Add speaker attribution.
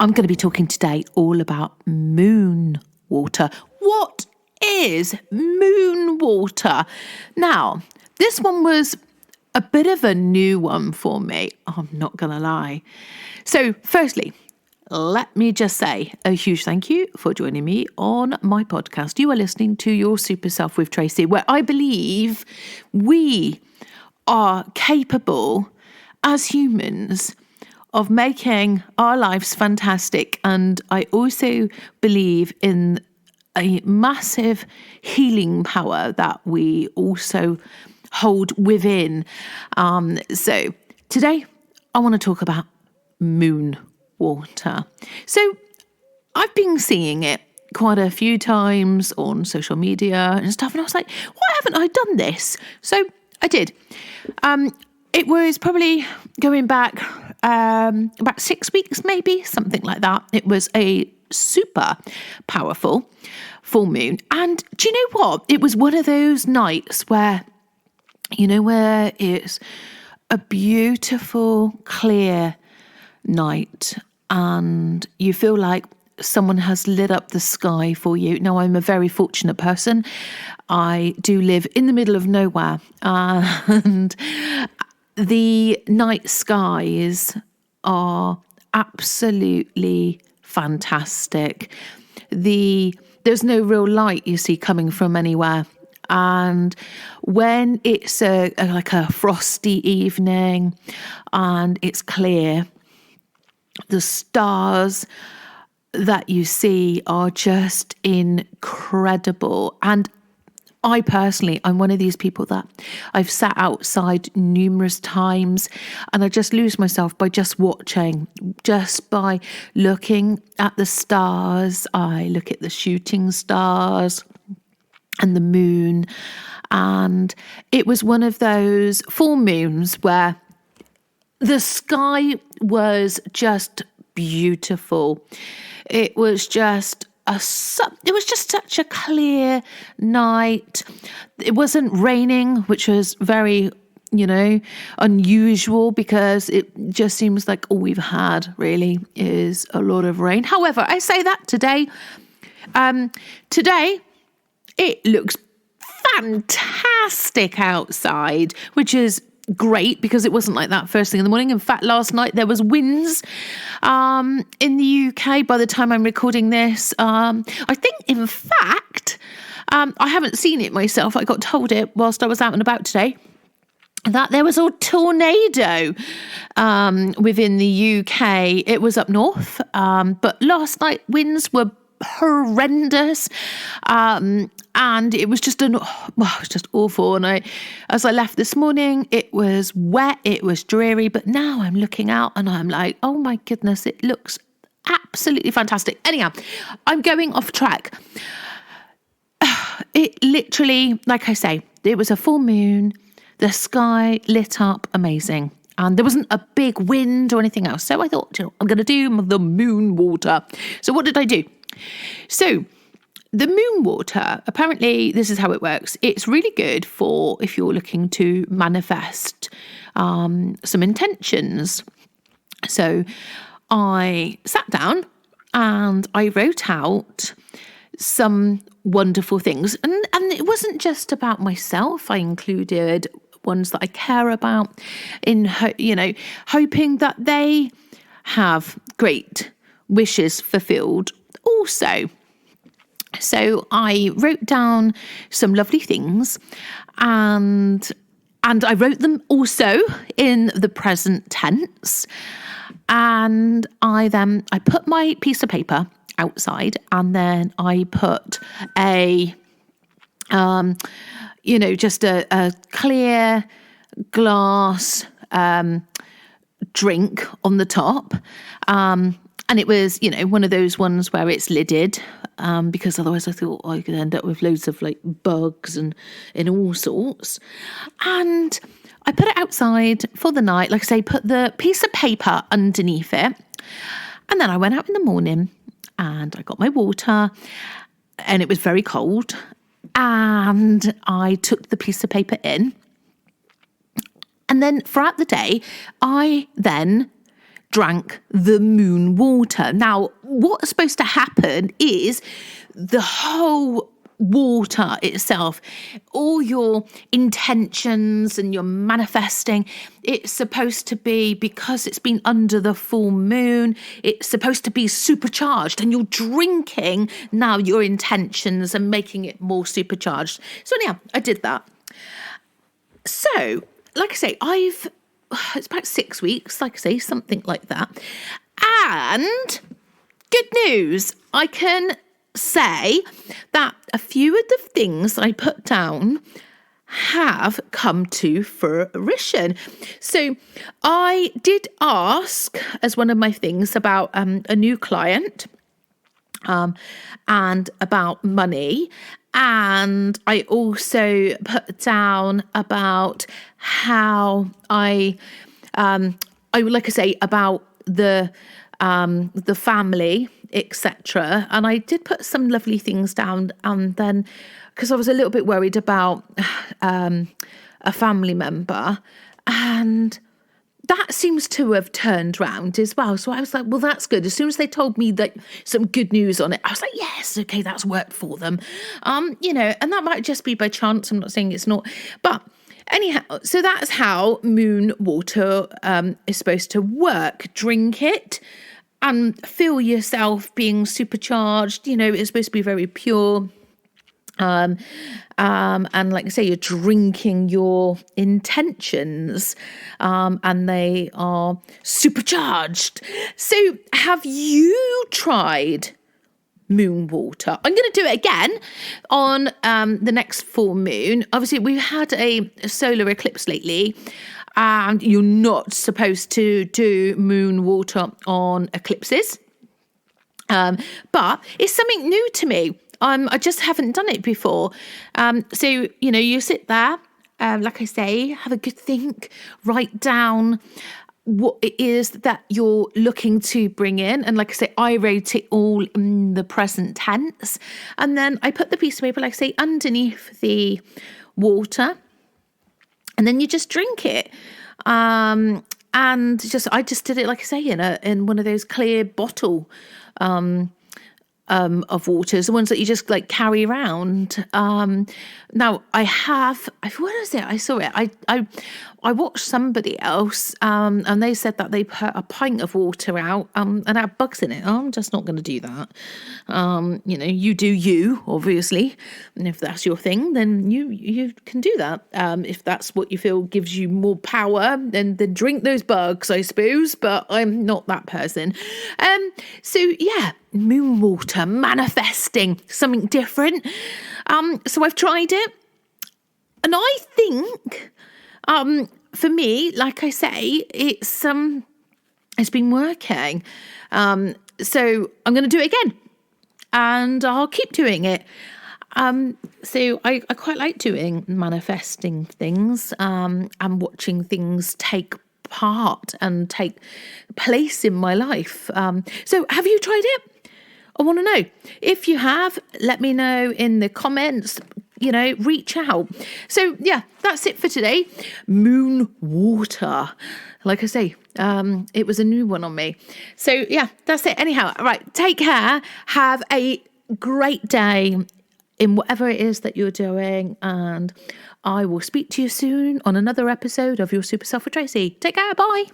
Speaker 1: I'm going to be talking today all about moon water. What is moon water? Now, this one was a bit of a new one for me. I'm not going to lie. So, firstly, let me just say a huge thank you for joining me on my podcast. You are listening to Your Super Self with Tracey, where I believe we are capable as humans of making our lives fantastic. And I also believe in a massive healing power that we also hold within. So today I want to talk about moon water. So I've been seeing it quite a few times on social media and stuff. And I was like, why haven't I done this? So I did. It was probably going back about 6 weeks, maybe, something like that. It was a super powerful full moon. And do you know what? It was one of those nights where it's a beautiful, clear night and you feel like someone has lit up the sky for you. Now, I'm a very fortunate person. I do live in the middle of nowhere, and the night skies are absolutely fantastic. There's no real light you see coming from anywhere. And when it's like a frosty evening and it's clear, the stars that you see are just incredible. And I personally, I'm one of these people that I've sat outside numerous times and I just lose myself by just watching, just by looking at the stars. I look at the shooting stars and the moon. And it was one of those full moons where the sky was just beautiful. It was just such a clear night. It wasn't raining, which was very, unusual because it just seems like all we've had really is a lot of rain. However, I say that today it looks fantastic outside, which is great because it wasn't like that first thing in the morning. In fact, last night there was winds in the UK by the time I'm recording this. I think, in fact, I haven't seen it myself. I got told it whilst I was out and about today that there was a tornado within the UK. It was up north, but last night winds were horrendous. And it was just awful. And as I left this morning, it was wet, it was dreary, but now I'm looking out and I'm like, oh my goodness, it looks absolutely fantastic. Anyhow, I'm going off track. It literally, like I say, it was a full moon. The sky lit up amazing. And there wasn't a big wind or anything else. So I thought, I'm going to do the moon water. So what did I do? So the moon water, apparently this is how it works. It's really good for if you're looking to manifest some intentions. So I sat down and I wrote out some wonderful things. And it wasn't just about myself. I included ones that I care about in, hoping that they have great wishes fulfilled also. So I wrote down some lovely things and I wrote them also in the present tense. And I put my piece of paper outside and then I put just a clear glass drink on the top. And it was, one of those ones where it's lidded, because otherwise I thought I could end up with loads of bugs and in all sorts. And I put it outside for the night, like I say, put the piece of paper underneath it. And then I went out in the morning and I got my water and it was very cold. And I took the piece of paper in. And then throughout the day, I then drank the moon water. Now, what's supposed to happen is the whole water itself, all your intentions and your manifesting, it's supposed to be, because it's been under the full moon, it's supposed to be supercharged, and you're drinking now your intentions and making it more supercharged. So yeah, I did that. So, like I say, it's about 6 weeks, like I say, something like that. And good news, I can say that a few of the things I put down have come to fruition. So I did ask, as one of my things, about a new client and about money. And I also put down about how I like I say, about the family, etc. And I did put some lovely things down, and then because I was a little bit worried about a family member, and that seems to have turned round as well. So I was like, well, that's good. As soon as they told me that some good news on it, I was like, yes, okay, that's worked for them. And that might just be by chance. I'm not saying it's not, but anyhow, so that's how moon water is supposed to work. Drink it and feel yourself being supercharged. It's supposed to be very pure. And like I say, you're drinking your intentions, and they are supercharged. So have you tried moon water? I'm going to do it again on the next full moon. Obviously, we've had a solar eclipse lately, and you're not supposed to do moon water on eclipses. But it's something new to me. I just haven't done it before. So, you sit there, like I say, have a good think, write down what it is that you're looking to bring in. And like I say, I wrote it all in the present tense. And then I put the piece of paper, like I say, underneath the water. And then you just drink it. And I just did it, like I say, in one of those clear bottle of waters, the ones that you just like carry around. Now what is it? I saw it. I watched somebody else, and they said that they put a pint of water out, and had bugs in it. I'm just not going to do that. You do you, obviously, and if that's your thing, then you can do that. If that's what you feel gives you more power, then drink those bugs, I suppose. But I'm not that person. So yeah, moon water, manifesting something different. So I've tried it, and I think, for me, like I say, it's been working. So I'm going to do it again, and I'll keep doing it. So I quite like doing manifesting things, and watching things take part and take place in my life. So have you tried it? I want to know. If you have, let me know in the comments. Reach out. So yeah, that's it for today. Moon water. Like I say, it was a new one on me. So yeah, that's it. Anyhow, all right, take care. Have a great day in whatever it is that you're doing. And I will speak to you soon on another episode of Your Super Self with Tracey. Take care. Bye.